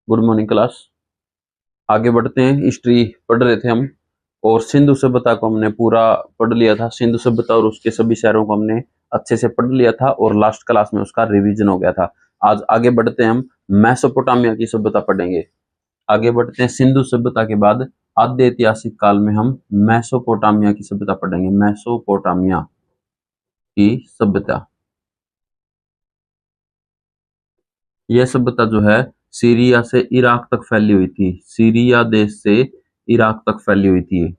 Good morning class. आगे बढ़ते हैं। हिस्ट्री पढ़ रहे थे हम और सिंधु सभ्यता को हमने पूरा पढ़ लिया था। सिंधु सभ्यता और उसके सभी शहरों को हमने अच्छे से पढ़ लिया था और लास्ट क्लास में उसका रिवीजन हो गया था। आज आगे बढ़ते हैं, हम मेसोपोटामिया की सभ्यता पढ़ेंगे। आगे बढ़ते हैं, सिंधु सभ्यता के बाद आद्य ऐतिहासिक काल में हम मेसोपोटामिया की सभ्यता पढ़ेंगे। मेसोपोटामिया की सभ्यता, यह सभ्यता जो है सीरिया से इराक तक फैली हुई थी। सीरिया देश से इराक तक फैली हुई थी।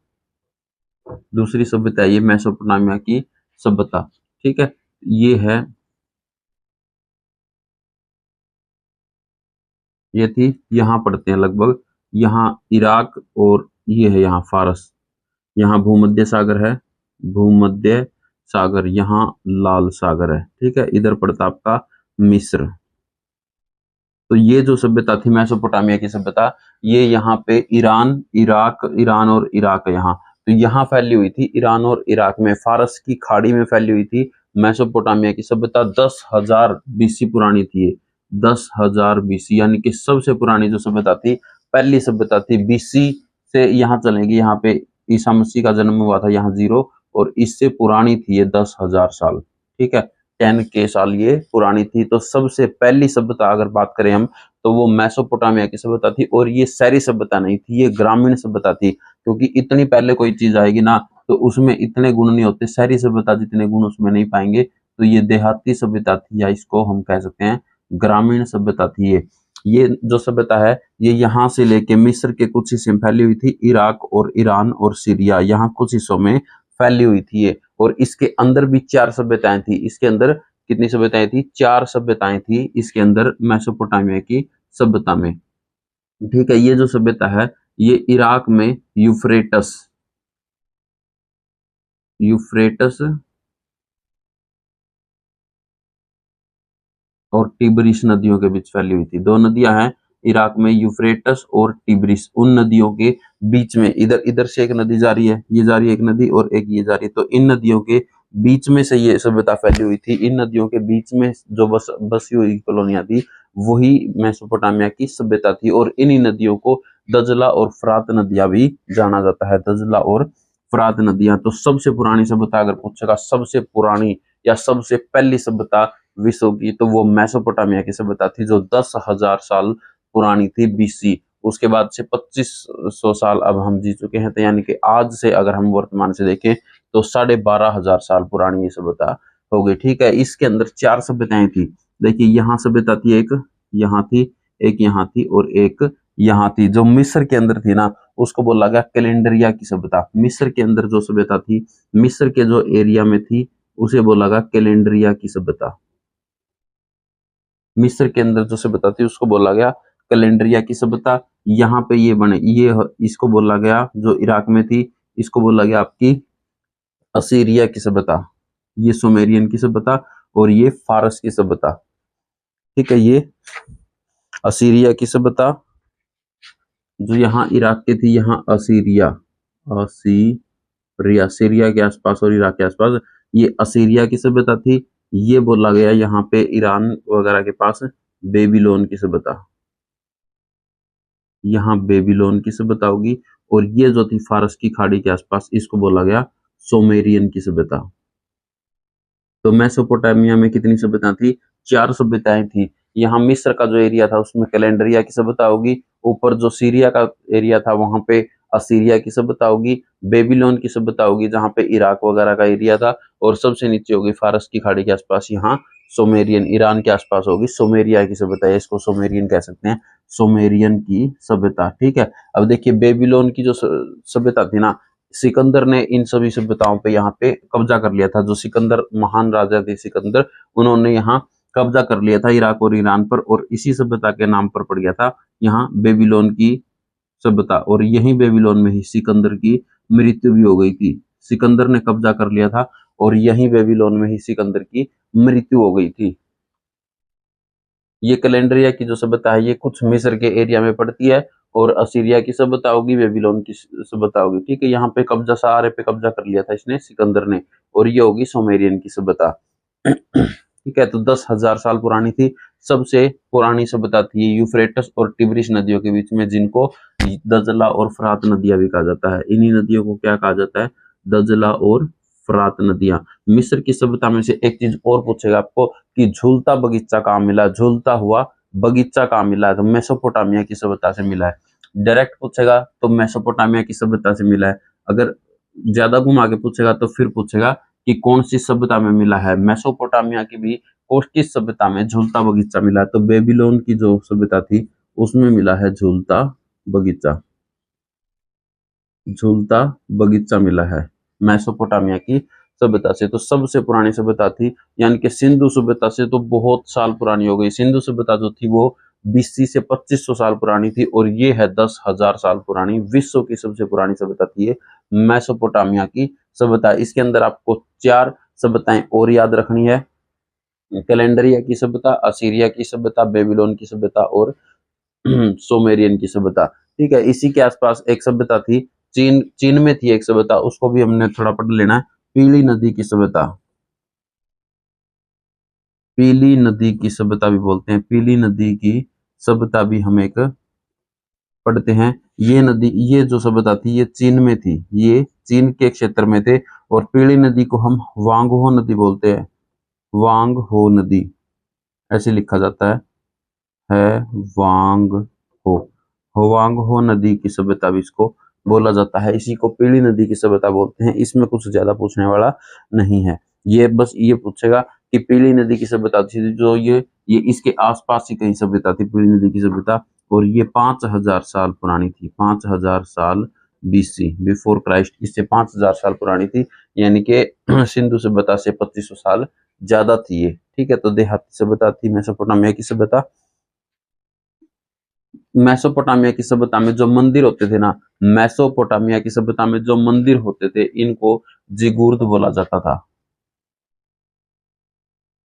दूसरी सभ्यता है ये मेसोपोटामिया की सभ्यता। ठीक है, ये है, ये थी, यहाँ पढ़ते हैं लगभग, यहाँ इराक और ये है यहाँ फारस। यहाँ भूमध्य सागर है, भूमध्य सागर, यहाँ लाल सागर है। ठीक है, इधर पड़ता आपका मिस्र। तो ये जो सभ्यता थी मेसोपोटामिया की सभ्यता, ये यहाँ पे ईरान, इराक, ईरान और इराक है यहाँ, तो यहाँ फैली हुई थी। ईरान और इराक में फारस की खाड़ी में फैली हुई थी मेसोपोटामिया की सभ्यता। 10,000 बीसी पुरानी थी ये, 10,000 बीसी, यानी कि सबसे पुरानी जो सभ्यता थी, पहली सभ्यता थी। बीसी से यहाँ चलेंगे, यहाँ पे ईसा मसीह का जन्म हुआ था यहाँ 0, और इससे पुरानी थी ये 10,000 साल। ठीक है, 10 के साल ये पुरानी थी। तो सबसे पहली सभ्यता अगर बात करें हम, तो वो मेसोपोटामिया की सभ्यता थी। और ये शहरी सभ्यता नहीं थी, ये ग्रामीण सभ्यता थी, क्योंकि इतनी पहले कोई चीज आएगी ना तो उसमें इतने गुण नहीं होते। शहरी सभ्यता जितने गुण उसमें नहीं पाएंगे, तो ये देहाती सभ्यता थी, या इसको हम कह सकते हैं ग्रामीण सभ्यता थी। ये जो सभ्यता है, ये यहाँ से लेके मिस्र के कुछ हिस्से में फैली हुई थी। इराक और ईरान और सीरिया, यहाँ कुछ हिस्सों में फैली हुई थी ये। और इसके अंदर भी 4 सभ्यताएं थी। इसके अंदर कितनी सभ्यताएं थी? 4 सभ्यताएं थी इसके अंदर, मेसोपोटामिया की सभ्यता में। ठीक है, ये जो सभ्यता है, ये इराक में यूफ्रेटस और टिब्रिस नदियों के बीच फैली हुई थी। 2 नदियां हैं इराक में, यूफ्रेटस और टिब्रिस। उन नदियों के बीच में, इधर से एक नदी जा रही है, ये जा रही है एक नदी, और एक ये जा रही है। तो इन नदियों के बीच में से ये सभ्यता फैली हुई थी। इन नदियों के बीच में जो बसी हुई कॉलोनियां थी, वही मेसोपोटामिया की सभ्यता थी। और इन्हीं नदियों को दजला और फरात नदियां भी जाना जाता है। दजला और फरात नदियां। तो सबसे पुरानी सभ्यता अगर पूछेगा, सबसे पुरानी या सबसे पहली सभ्यता विश्व की, तो वो मेसोपोटामिया की सभ्यता थी, जो 10,000 साल पुरानी थी बीसी। उसके बाद से 2500 साल अब हम जी चुके हैं। तो यानी कि आज से अगर हम वर्तमान से देखें तो 12,500 साल पुरानी ये सभ्यता हो गई। ठीक है, इसके अंदर 4 सभ्यताएं थी। देखिए, यहाँ सभ्यता थी, एक यहाँ थी, एक यहाँ थी, और एक यहाँ थी। जो मिस्र के अंदर थी ना, उसको बोला गया कैलेंडरिया की सभ्यता। मिस्र के अंदर जो सभ्यता थी, मिस्र के जो एरिया में थी, उसे बोला गया कैलेंडरिया की सभ्यता। मिस्र के अंदर जो सभ्यता थी उसको बोला गया कैलेंडरिया की सभ्यता। यहाँ पे ये बने, ये इसको बोला गया, जो इराक में थी, इसको बोला गया आपकी असीरिया की सभ्यता। ये सुमेरियन की सभ्यता, और ये फारस की सभ्यता। ठीक है, ये असीरिया की सभ्यता जो यहाँ इराक की थी, यहाँ असीरिया, सीरिया के आसपास और इराक के आसपास, ये असीरिया की सभ्यता थी। ये बोला गया यहाँ पे ईरान वगैरह के पास बेबीलोन की सभ्यता, यहाँ बेबीलोन की सभ्यता होगी। और ये जो थी फारस की खाड़ी के आसपास, इसको बोला गया सोमेरियन की सभ्यता। तो मेसोपोटामिया में कितनी सभ्यता थी? 4 सभ्यताएं थी। यहाँ मिस्र का जो एरिया था उसमें कैलेंडरिया की सभ्यता होगी। ऊपर जो सीरिया का एरिया था वहां पे असीरिया की सभ्यता होगी। बेबीलोन की सभ्यता होगी जहाँ पे इराक वगैरह का एरिया था। और सबसे नीचे होगी फारस की खाड़ी के आसपास, यहाँ सोमेरियन, ईरान के आसपास होगी सोमेरिया की सभ्यता। इसको सोमेरियन कह सकते हैं, सोमेरियन की सभ्यता। ठीक है, अब देखिए बेबीलोन की जो सभ्यता थी ना, सिकंदर ने इन सभी सभ्यताओं पे यहाँ पे कब्जा कर लिया था। जो सिकंदर महान राजा थे सिकंदर, उन्होंने यहाँ कब्जा कर लिया था इराक और ईरान पर, और इसी सभ्यता के नाम पर पड़ गया था यहाँ बेबीलोन की सभ्यता। और यही बेबीलोन में ही सिकंदर की मृत्यु भी हो गई थी। सिकंदर ने कब्जा कर लिया था और यही बेबीलोन में ही सिकंदर की मृत्यु हो गई थी। ये कैलेंडरिया की जो सभ्यता है, ये कुछ मिस्र के एरिया में पड़ती है, और असीरिया की सभ्यता होगी, बेबीलोन की सभ्यता होगी। ठीक है, यहाँ पे कब्जा, सारे पे कब्जा कर लिया था इसने, सिकंदर ने, और ये होगी सोमेरियन की सभ्यता। ठीक है, तो 10,000 साल पुरानी थी। सबसे पुरानी सभ्यता थी यूफ्रेटस और टिग्रिस नदियों के बीच में, जिनको दजला और फरात नदियां भी कहा जाता है। इन्हीं नदियों को क्या कहा जाता है? दजला और फरात नदियां। मिस्र की सभ्यता में से एक चीज और पूछेगा आपको कि झूलता बगीचा कहाँ मिला, झूलता हुआ बगीचा कहाँ मिला है? तो मेसोपोटामिया की सभ्यता से मिला है। डायरेक्ट पूछेगा तो मेसोपोटामिया की सभ्यता से मिला है। अगर ज्यादा घुमा के पूछेगा तो फिर पूछेगा कि कौन सी सभ्यता में मिला है। मेसोपोटामिया की भी किस सभ्यता में झूलता बगीचा मिला है? तो बेबीलोन की जो सभ्यता थी उसमें मिला है झूलता बगीचा, झूलता बगीचा मिला है मेसोपोटामिया की सभ्यता से। तो सबसे पुरानी सभ्यता थी, यानी कि सिंधु सभ्यता से तो बहुत साल पुरानी हो गई। सिंधु सभ्यता जो थी वो BC से 2500 साल पुरानी थी, और ये है 10,000 साल पुरानी। विश्व की सबसे पुरानी सभ्यता थी ये मेसोपोटामिया की सभ्यता। इसके अंदर आपको 4 सभ्यताएं और याद रखनी है: कैलेंडरिया की सभ्यता, असीरिया की सभ्यता, बेबीलोन की सभ्यता और सोमेरियन की सभ्यता। ठीक है, इसी के आसपास एक सभ्यता थी, चीन में थी एक सभ्यता, उसको भी हमने थोड़ा पढ़ लेना है। पीली नदी की सभ्यता, पीली नदी की सभ्यता भी बोलते हैं, पीली नदी की सभ्यता भी हम एक पढ़ते हैं। ये नदी, ये जो सभ्यता थी ये चीन में थी, ये चीन के क्षेत्र में थे। और पीली नदी को हम वांगहो नदी बोलते हैं, वांगहो नदी ऐसे लिखा जाता है वांग हो, होवांग हो नदी की सभ्यता भी इसको बोला जाता है। इसी को पीली नदी की सभ्यता बोलते हैं। इसमें कुछ ज्यादा पूछने वाला नहीं है, ये बस ये पूछेगा कि पीली नदी की सभ्यता थी जो ये इसके आसपास ही कहीं सभ्यता थी पीली नदी की सभ्यता, और ये 5000 साल पुरानी थी, 5000 साल BC बिफोर क्राइस्ट, इससे 5000 साल पुरानी थी, यानी कि सिंधु सभ्यता से 2500 साल ज्यादा थी ये। ठीक है, तो देहाती सभ्यता थी मेसोपोटामिया की सभ्यता। मेसोपोटामिया की सभ्यता में जो मंदिर होते थे ना, मेसोपोटामिया की सभ्यता में जो मंदिर होते थे इनको जिगुर्द बोला जाता था।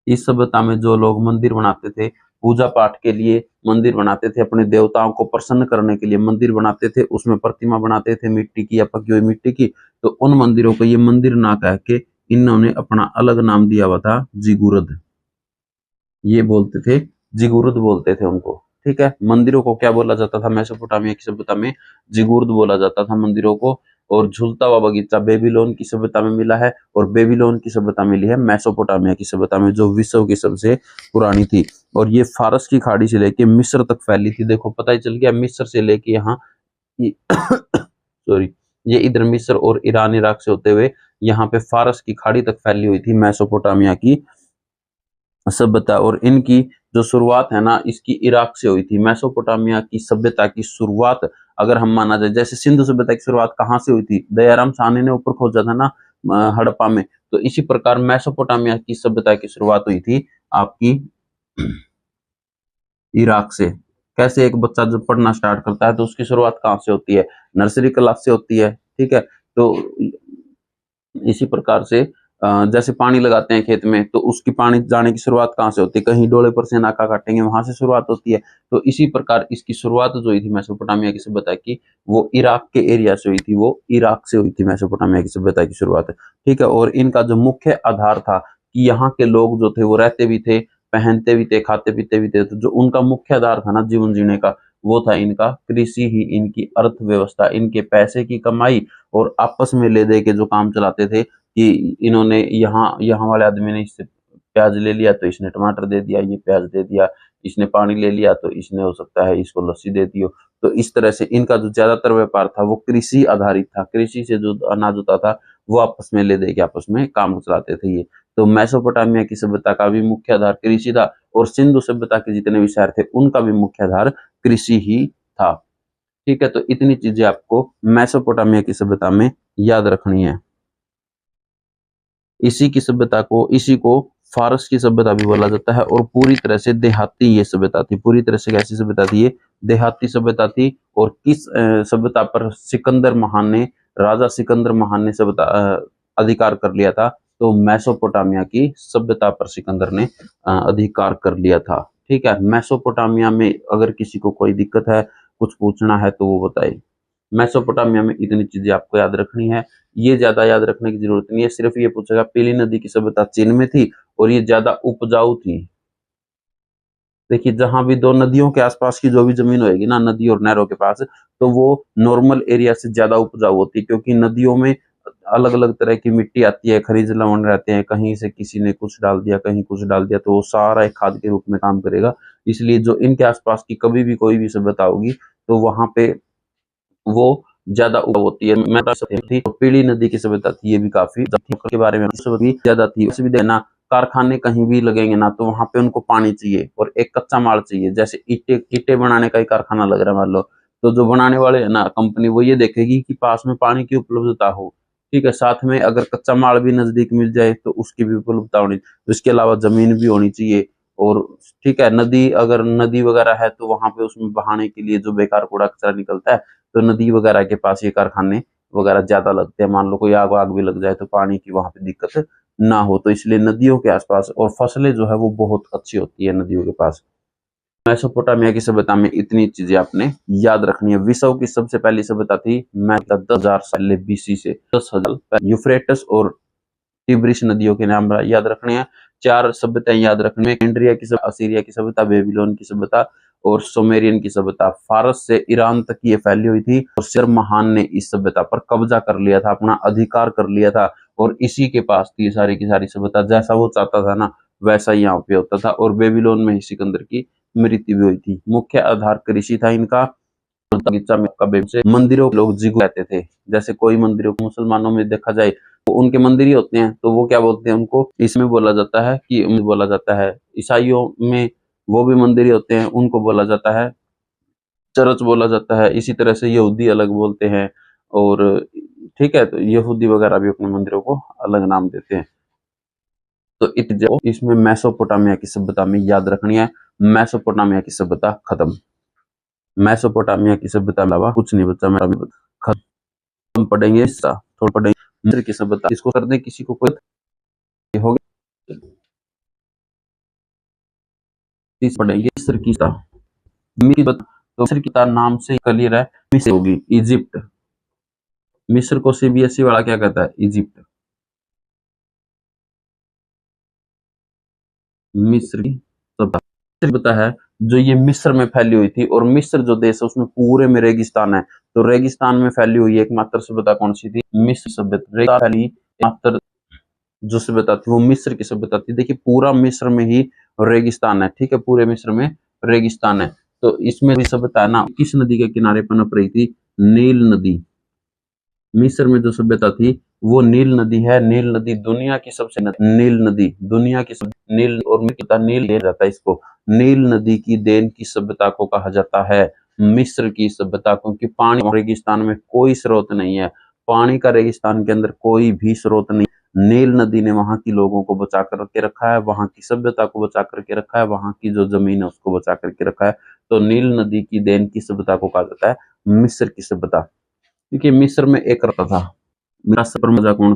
इस सभ्यता में जो लोग मंदिर बनाते थे, पूजा पाठ के लिए मंदिर बनाते थे, अपने देवताओं को प्रसन्न करने के लिए मंदिर बनाते थे, उसमें प्रतिमा बनाते थे मिट्टी की या पकी हुई मिट्टी की, तो उन मंदिरों को ये मंदिर ना कह के इन्होंने अपना अलग नाम दिया हुआ था, जिगुर्द। ये बोलते थे, जिगुर्द बोलते थे उनको। ठीक है, मंदिरों को क्या बोला जाता था मेसोपोटामिया की सभ्यता में? जिगुर्द बोला जाता था मंदिरों को। और झूलता हुआ बगीचा बेबीलोन की सभ्यता में मिला है, और बेबीलोन की सभ्यता मिली है मेसोपोटामिया की सभ्यता में, जो विश्व की सबसे पुरानी थी। और ये फारस की खाड़ी से लेके मिस्र तक फैली थी। देखो पता ही चल गया, मिस्र से लेके यहाँ सॉरी, ये इधर मिस्र और ईरान इराक से होते हुए यहाँ पे फारस की खाड़ी तक फैली हुई थी मेसोपोटामिया की सभ्यता। और इनकी जो शुरुआत है ना, इसकी इराक से हुई थी। मेसोपोटामिया की सभ्यता की शुरुआत अगर हम माना जाए, जैसे सिंधु सभ्यता की शुरुआत कहाँ से हुई थी? दयाराम साहनी ने ऊपर खोजा था ना हड़प्पा में, तो इसी प्रकार मेसोपोटामिया की सभ्यता की शुरुआत हुई थी आपकी इराक से। कैसे? एक बच्चा जब पढ़ना स्टार्ट करता है तो उसकी शुरुआत कहाँ से होती है? नर्सरी क्लास से होती है। ठीक है, तो इसी प्रकार से जैसे पानी लगाते हैं खेत में, तो उसकी पानी जाने की शुरुआत कहाँ से होती है? कहीं डोले पर से नाका काटेंगे वहां से शुरुआत होती है। तो इसी प्रकार इसकी शुरुआत जो हुई थी मेसोपोटामिया की सभ्यता की, वो इराक के एरिया से हुई थी, वो इराक से हुई थी मेसोपोटामिया की सभ्यता की शुरुआत। ठीक है, और इनका जो मुख्य आधार था कि यहाँ के लोग जो थे वो रहते भी थे, पहनते भी थे, खाते पीते भी थे, तो जो उनका मुख्य आधार था ना जीवन जीने का, वो था इनका कृषि ही, इनकी अर्थव्यवस्था, इनके पैसे की कमाई, और आपस में ले दे के जो काम चलाते थे कि इन्होंने यहाँ वाले आदमी ने इससे प्याज ले लिया तो इसने टमाटर दे दिया, ये प्याज दे दिया, इसने पानी ले लिया तो इसने हो सकता है इसको लस्सी दे दियो। तो इस तरह से इनका जो ज्यादातर व्यापार था वो कृषि आधारित था। कृषि से जो अनाज होता था वो आपस में ले दे के आपस में काम चलाते थे ये। तो मेसोपोटामिया की सभ्यता का भी मुख्य आधार कृषि था, और सिंधु सभ्यता के जितने भी शहर थे उनका भी मुख्य आधार कृषि ही था। ठीक है, तो इतनी चीजें आपको मेसोपोटामिया की सभ्यता में याद रखनी है। इसी को फारस की सभ्यता भी बोला जाता है, और पूरी तरह से देहाती ये सभ्यता थी। पूरी तरह से कैसी सभ्यता थी? ये देहाती सभ्यता थी। और किस सभ्यता पर सिकंदर महान ने, राजा सिकंदर महान ने सभ्यता अधिकार कर लिया था? तो मेसोपोटामिया की सभ्यता पर सिकंदर ने अधिकार कर लिया था। ठीक है, मेसोपोटामिया में अगर किसी को कोई दिक्कत है, कुछ पूछना है तो वो बताए। मेसोपोटामिया में इतनी चीजें आपको याद रखनी है, ये ज्यादा याद रखने की जरूरत नहीं है। सिर्फ ये पूछेगा पीली नदी की सभ्यता चीन में थी और ये ज्यादा उपजाऊ थी। देखिए जहां भी दो नदियों के आसपास की जो भी जमीन होगी ना, नदी और नहरों के पास, तो वो नॉर्मल एरिया से ज्यादा उपजाऊ होती है, क्योंकि नदियों में अलग अलग तरह की मिट्टी आती है, खनिज लवण रहते हैं, कहीं से किसी ने कुछ डाल दिया, कहीं कुछ डाल दिया, तो वो सारा एक खाद के रूप में काम करेगा। इसलिए जो इनके आसपास की कभी भी कोई भी सभ्यता होगी, तो वहां पे वो ज्यादा उपजाऊ होती है। मैं बता सकती थी तो पीली नदी की सभ्यता थी, ये भी काफी के बारे में ज्यादा थी। उस भी देना, कारखाने कहीं भी लगेंगे ना, तो वहां पे उनको पानी चाहिए और एक कच्चा माल चाहिए। जैसे ईटे ईटे बनाने का ही कारखाना लग रहा है मान लो, तो जो बनाने वाले है ना कंपनी, वो ये देखेगी कि पास में पानी की उपलब्धता हो, ठीक है, साथ में अगर कच्चा माल भी नजदीक मिल जाए तो उसकी भी उपलब्धता होनी, इसके अलावा जमीन भी होनी चाहिए। और ठीक है, नदी अगर नदी वगैरह है तो वहां पे उसमें बहाने के लिए जो बेकार कूड़ा कचरा निकलता है, तो नदी वगैरह के पास ये कारखाने वगैरह ज्यादा लगते हैं। मान लो कोई आग वाग भी लग जाए तो पानी की वहां पे दिक्कत ना हो, तो इसलिए नदियों के आसपास, और फसलें जो है वो बहुत अच्छी होती है नदियों के पास। मेसोपोटामिया की सभ्यता में इतनी चीजें आपने याद रखनी है। विश्व की सबसे पहली सभ्यता थी 10,000 साल बीसी से 10,000 यूफ्रेटस और टिब्रिस नदियों के नाम याद रखने हैं। चार सभ्यताएं याद रखनी है। इंड्रिया की सभ्यता, असीरिया की सभ्यता, बेबीलोन की सभ्यता और सुमेरियन की सभ्यता। फारस से ईरान तक ये फैली हुई थी और सिर महान ने इस सभ्यता पर कब्जा कर लिया था, अपना अधिकार कर लिया था, और इसी के पास थी सारी की सारी सभ्यता। जैसा वो चाहता था ना वैसा ही यहाँ पे होता था, और बेबीलोन में ही सिकंदर की मृत्यु भी हुई थी। मुख्य आधार कृषि था इनका। से मंदिरों के लोग जिगु कहते थे। जैसे कोई मंदिरों को मुसलमानों में देखा जाए तो उनके मंदिर ही होते हैं, तो वो क्या बोलते हैं उनको, इसमें बोला जाता है कि बोला जाता है। ईसाइयों में वो भी मंदिर ही होते हैं, उनको बोला जाता है चर्च बोला जाता है। इसी तरह से यहूदी अलग बोलते हैं, और ठीक है, तो यहूदी वगैरह भी अपने मंदिरों को अलग नाम देते हैं। तो इसमें मेसोपोटामिया की सभ्यता में याद रखनी है। मेसोपोटामिया की सभ्यता खत्म। मेसोपोटामिया की सभ्यता के अलावा कुछ नहीं बचा। मेरा खत्म। हम पढ़ेंगे थोड़ा पढ़ेंगे मिस्र की सभ्यता। इसको कर दे किसी को कोई हो गया। पढ़ेंगे मिस्र की तो मिस्र की नाम से क्लियर है, मिस्र होगी इजिप्ट। मिस्र को सीबीएसई वाला क्या कहता है, इजिप्ट। मिस्र की सभ्यता है जो ये मिस्र में फैली हुई थी, और मिस्र जो देश है उसमें पूरे में रेगिस्तान है, तो रेगिस्तान में फैली हुई एकमात्र सभ्यता कौन सी थी, मिस्र सभ्यता फैली मात्र जो सभ्यता थी वो मिस्र की सभ्यता थी। देखिए पूरा मिस्र में ही रेगिस्तान है, ठीक है, पूरे मिस्र में रेगिस्तान है। तो इसमें भी सभ्यता है ना, किस नदी के किनारे पनप रही थी, नील नदी। मिस्र में जो सभ्यता थी वो नील नदी है। नील नदी दुनिया की सबसे नील नदी दुनिया की नील, और नील कहा जाता है इसको। नील नदी की देन की सभ्यता को कहा जाता है मिस्र की सभ्यता, क्योंकि पानी रेगिस्तान में कोई स्रोत नहीं है। पानी का रेगिस्तान के अंदर कोई भी स्रोत नहीं। नील नदी ने वहां की लोगों को बचा करके रखा है, वहां की सभ्यता को बचा करके रखा है, वहां की जो जमीन है उसको बचा करके रखा है। तो नील नदी की देन की सभ्यता को कहा जाता है मिस्र की सभ्यता। क्योंकि मिस्र में एक राजा था, मिस्र पर राजा कौन,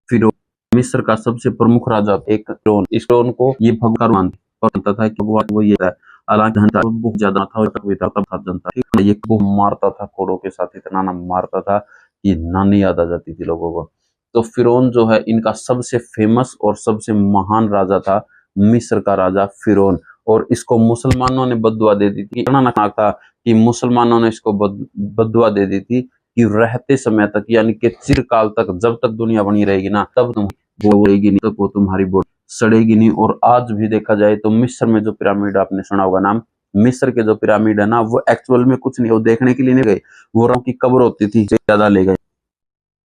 फिरौन। मिस्र का सबसे प्रमुख राजा एक फिरौन। इस फिरौन को ये भगवान मानता था कि भगवान वो ये है। हालांकि धन बहुत ज्यादा था और तक था, तब था जनता, ठीक है, ये वो मारता था कोड़ों के साथ, इतना ना मारता था कि नानी याद आ जाती थी लोगों को। तो फिरौन जो है इनका सबसे फेमस और सबसे महान राजा था, मिस्र का राजा फिरौन। और इसको मुसलमानों ने बददुआ दे दी थी, इतना ना था कि मुसलमानों ने इसको बददुआ दे दी थी कि रहते समय तक, यानी कि चिरकाल तक, जब तक दुनिया बनी रहेगी ना तब तुम वो रहेगी नहीं, तब वो तुम्हारी बॉडी सड़ेगी नहीं। और आज भी देखा जाए तो मिस्र में जो पिरामिड, आपने सुना होगा नाम, मिस्र के जो पिरामिड है ना, वो एक्चुअल में कुछ नहीं, वो देखने के लिए नहीं गए, वो राम की कब्र होती थी, ज्यादा ले गए,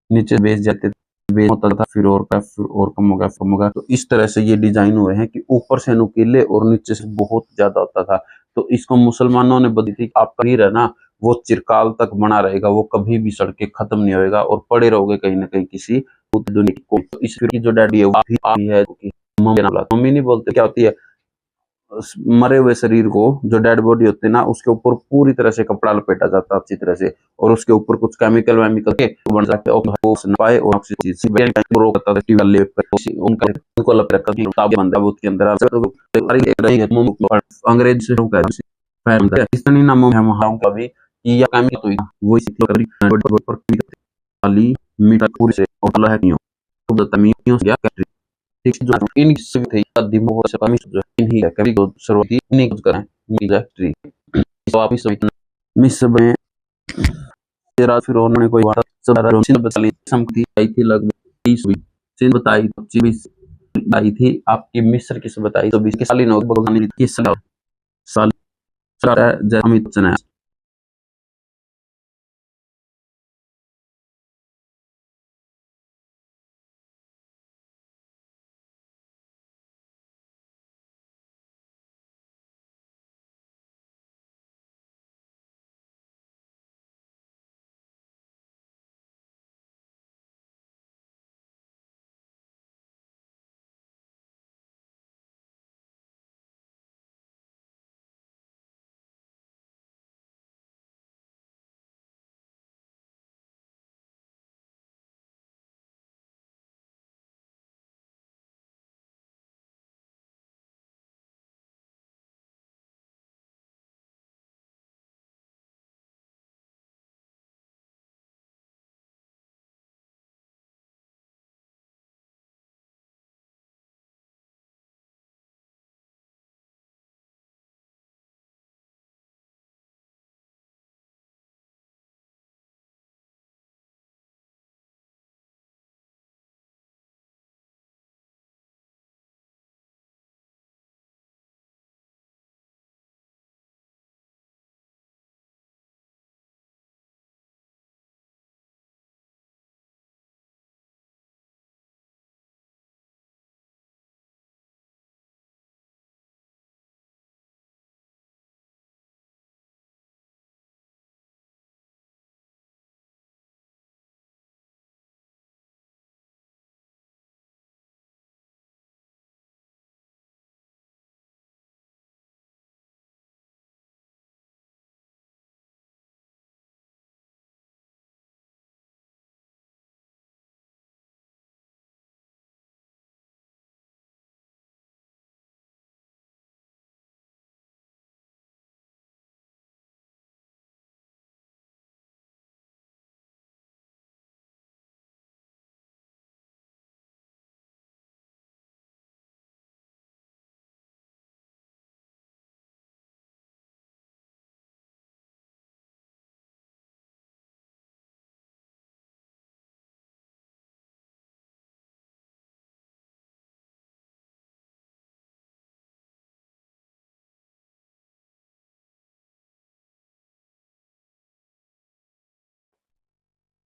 नीचे बेच जाते थे, होता था, फिर और का फिर और कम होगा कम होगा। तो इस तरह से ये डिजाइन हुए हैं कि ऊपर से नुकीले और नीचे से बहुत ज्यादा होता था। तो इसको मुसलमानों ने बदली थी, आपका हीर है ना वो चिरकाल तक बना रहेगा, वो कभी भी सड़ के खत्म नहीं होएगा, और पड़े रहोगे कहीं ना कहीं किसी दुनिया को। तो इस की जो डैडी है वो भी है, मम्मी नहीं बोलते, क्या होती है, मरे हुए शरीर को, जो डेड बॉडी होती है ना, उसके ऊपर पूरी तरह से कपड़ा लपेटा जाता है अच्छी तरह से, और उसके ऊपर कुछ केमिकल वेमिकल के बन जाते हैं, पाए और उनको लपेट के अंदर अंग्रेज से नामों है वहां का भी या केमिकल वो इसी मीठा पूरी से और ठीक है, जो इन सभी थे दिमाग से कमी जो इन्हीं है कभी को शुरुआती इन्हीं कुछ करें मिल जाए ट्री तो आप इस मिस्र में तेरा फिर उन्होंने कोई वादा सब सिंध बता ली संपत्ति आई थी लगभग 20 सिंध बताई 25 आई थी आपकी मिस्र की से बताई तो 20 के साल ही नौ भगवान की साल जय अमित बच्चन है।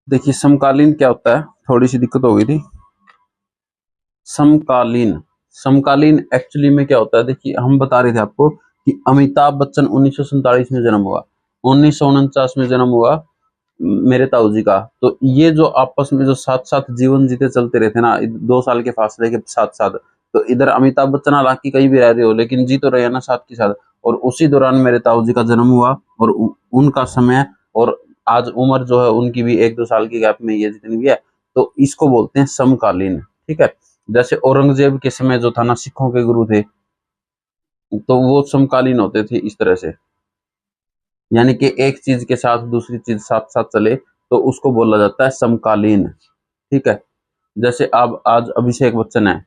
देखिए समकालीन क्या होता है, थोड़ी सी दिक्कत हो गई थी। समकालीन समकालीन एक्चुअली में क्या होता है, देखिए हम बता रहे थे आपको कि अमिताभ बच्चन 1947 में जन्म हुआ, 1949 में जन्म हुआ मेरे ताऊ जी का। तो ये जो आपस में जो साथ साथ जीवन जीते चलते रहते ना 2 साल के फासले के साथ साथ, तो इधर अमिताभ बच्चन हालांकि कहीं भी रह रहे हो लेकिन जी तो रहे ना साथ के साथ। और उसी दौरान मेरे ताऊ जी का जन्म हुआ और उनका समय और आज उम्र जो है उनकी भी 1-2 साल की गैप में ये जितनी भी है, तो इसको बोलते हैं समकालीन। ठीक है, जैसे औरंगजेब के समय जो था ना सिखों के गुरु थे, तो वो समकालीन होते थे इस तरह से, यानी कि एक चीज के साथ दूसरी चीज साथ साथ चले तो उसको बोला जाता है समकालीन। ठीक है, जैसे अब आज अभिषेक बच्चन है,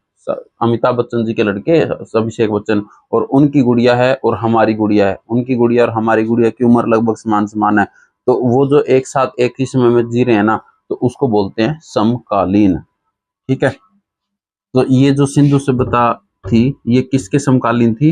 अमिताभ बच्चन जी के लड़के अभिषेक बच्चन, और उनकी गुड़िया है और हमारी गुड़िया है, उनकी गुड़िया और हमारी गुड़िया की उम्र लगभग समान समान है। तो वो जो एक साथ एक ही समय में जी रहे हैं ना, तो उसको बोलते हैं समकालीन। ठीक है, तो ये जो सिंधु सभ्यता थी ये किसके समकालीन थी?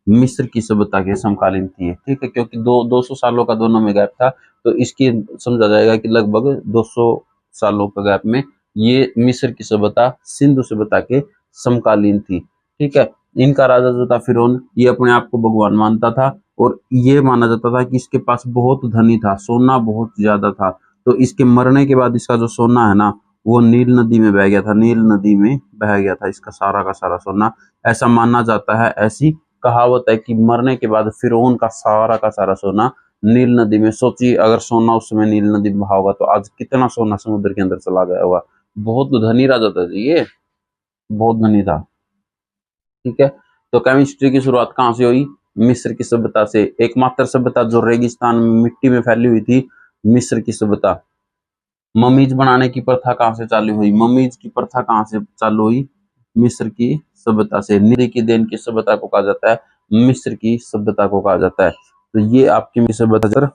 मिस्र की सभ्यता के समकालीन थी। ठीक है, क्योंकि 200 सालों का दोनों में गैप था, तो इसकी समझा जाएगा कि लगभग 200 सालों का गैप में ये मिस्र की सभ्यता सिंधु सभ्यता के समकालीन थी। ठीक है, इनका राजा जो था फिरौन, ये अपने आप को भगवान मानता था और ये माना जाता था कि इसके पास बहुत धनी था, सोना बहुत ज्यादा था। तो इसके मरने के बाद इसका जो सोना है ना वो नील नदी में बह गया था, नील नदी में बह गया था इसका सारा का सारा सोना। ऐसा माना जाता है, ऐसी कहावत है कि मरने के बाद फिरौन का सारा सोना नील नदी में, सोचिए अगर सोना उस समय नील नदी में बहा होगा तो आज कितना सोना समुद्र के अंदर चला गया होगा। बहुत धनी राजा था जी ये, बहुत धनी था। ठीक है, तो केमिस्ट्री की शुरुआत कहाँ से हुई? मिस्र की सभ्यता से। एकमात्र सभ्यता जो रेगिस्तान में मिट्टी में फैली हुई थी, मिस्र की सभ्यता। ममीज बनाने की प्रथा कहाँ से चालू हुई? ममीज की प्रथा कहाँ से चालू हुई? मिस्र की सभ्यता से। नील की देन की सभ्यता को कहा जाता है मिस्र की सभ्यता को कहा जाता है। तो ये आपकी सभ्यता,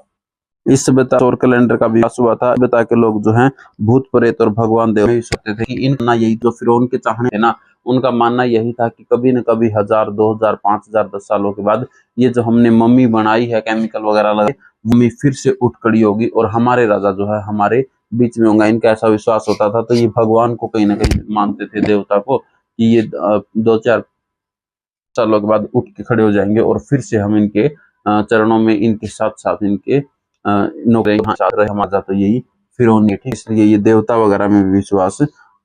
इस सभ्यता और कैलेंडर का विकास हुआ था। सभ्यता के लोग जो हैं भूत प्रेत और भगवान देव में सोचते थे कि इनका यही जो फिरौन के चाहने थे ना, उनका मानना यही था कि कभी न कभी 1000, 2000, 5000, 10 सालों के बाद ये जो हमने मम्मी बनाई है केमिकल वगैरह लगे, मम्मी फिर से उठ खड़ी होगी और हमारे राजा जो है हमारे बीच में होगा। इनका ऐसा विश्वास होता था। तो ये भगवान को कहीं ना कहीं मानते थे, देवता को, कि ये 2-4 सालों के बाद उठ के खड़े हो जाएंगे और फिर से हम इनके चरणों में इनके साथ साथ इनके नौकरी रहे हमारा। तो यही फिरौन, इसलिए ये देवता वगैरह में भी विश्वास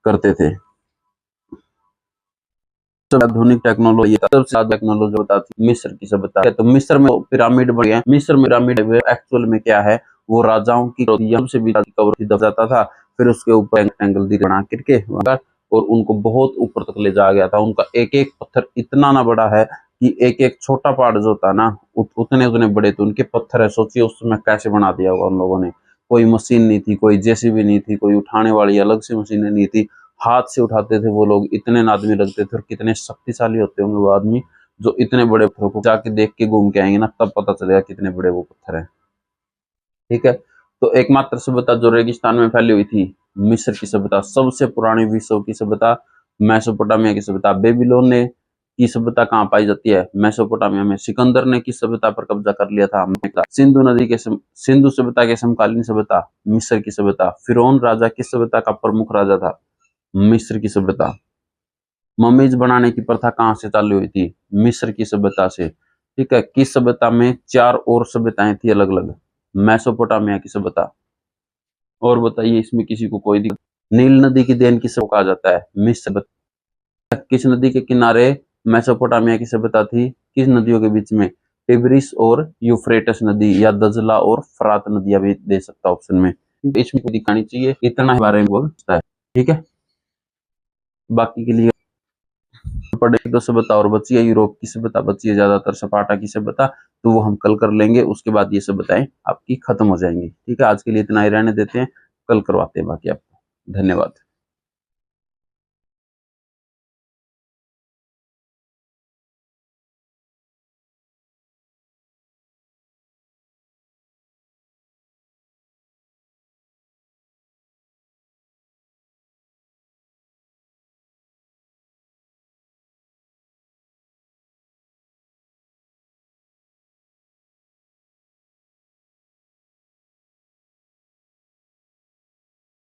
करते थे। आधुनिक टेक्नोलॉजी, सबसे ज्यादा टेक्नोलॉजी बताती है मिस्र की सभ्यता है। तो मिस्र में पिरामिड बने हैं। मिस्र में पिरामिड एक्चुअल में क्या है, वो राजाओं की से भी कवर दब जाता था। फिर उसके ऊपर एंगल दी बना करके और उनको बहुत ऊपर तक ले जाया गया था। उनका एक एक पत्थर इतना ना बड़ा है कि एक एक छोटा पहाड़ जो होता ना उतने उतने बड़े तो उनके पत्थर है। सोचिए उस समय कैसे बना दिया होगा उन लोगों ने। कोई मशीन नहीं थी, कोई जेसीबी नहीं थी, कोई उठाने वाली अलग से मशीनें नहीं थी। हाथ से उठाते थे वो लोग। इतने आदमी लगते थे और कितने शक्तिशाली होते होंगे वो आदमी जो इतने बड़े पत्थरों को जाके देख के घूम के आएंगे ना, तब पता चलेगा कितने बड़े वो पत्थर है। ठीक है। तो एकमात्र सभ्यता जो रेगिस्तान में फैली हुई थी, मिस्र की सभ्यता। सबसे पुरानी विश्व की सभ्यता मेसोपोटामिया की सभ्यता। बेबीलोन ने की सभ्यता कहाँ पाई जाती है, मेसोपोटामिया में। सिकंदर ने किस सभ्यता पर कब्जा कर लिया था, सिंधु नदी के सिंधु सभ्यता के समकालीन सभ्यता, मिस्र की सभ्यता। फिरौन राजा किस सभ्यता का प्रमुख राजा था, मिस्र की सभ्यता। ममीज बनाने की प्रथा कहाँ से चालू हुई थी, मिस्र की सभ्यता से। ठीक है। किस सभ्यता में 4 और सभ्यताएं थी अलग अलग, मेसोपोटामिया की सभ्यता। और बताइए इसमें किसी को कोई दिक्कत। नील नदी की देन किसको कहा जाता है, मिस्र। किस नदी के किनारे मेसोपोटामिया की सभ्यता थी, किस नदियों के बीच में, टिग्रिस और यूफ्रेटस नदी, या दजला और फरात नदियां भी दे सकता ऑप्शन में। इसमें कोई दिखानी चाहिए, इतना बारे में बोलता है। ठीक है। बाकी के लिए पढ़े तो सभ्यता और बची है, यूरोप की सभ्यता बची है ज्यादातर, सपाटा की सभ्यता, तो वो हम कल कर लेंगे। उसके बाद ये सभ्यताएं आपकी खत्म हो जाएंगी। ठीक है। आज के लिए इतना ही रहने देते हैं, कल करवाते हैं बाकी आपको। धन्यवाद।